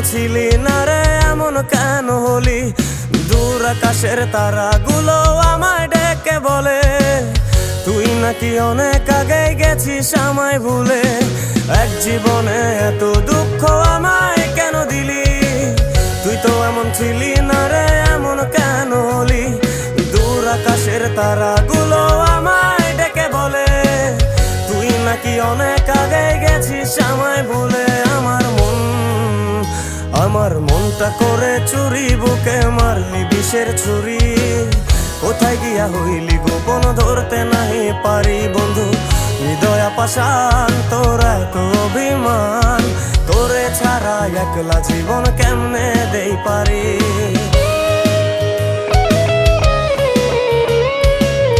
ছিলি না রে এমন কেন হলি? দূর আকাশের তারাগুলো আমায় ডেকে বলে তুই নাকি অনেক আগে গেছিস আমায় ভুলে। এক জীবনে এত দুঃখ আমায় কেন দিলি? তুই তো এমন ছিলি না রে এমন কেন হলি? দূর আকাশের তারাগুলো আমায় ডেকে বলে তুই নাকি অনেক আগে গেছিস আমায় ভুলে। আমার মনটা করে চুরি, বুকে মারলি বিষের ছুরি। কোথায় গিয়া হইলি গোপন ধরতে নাহি পারি বন্ধু। হৃদয় পাষাণ তোর এত অভিমান, তোরে ছাড়া একলা জীবন কেমনে দেই পারি।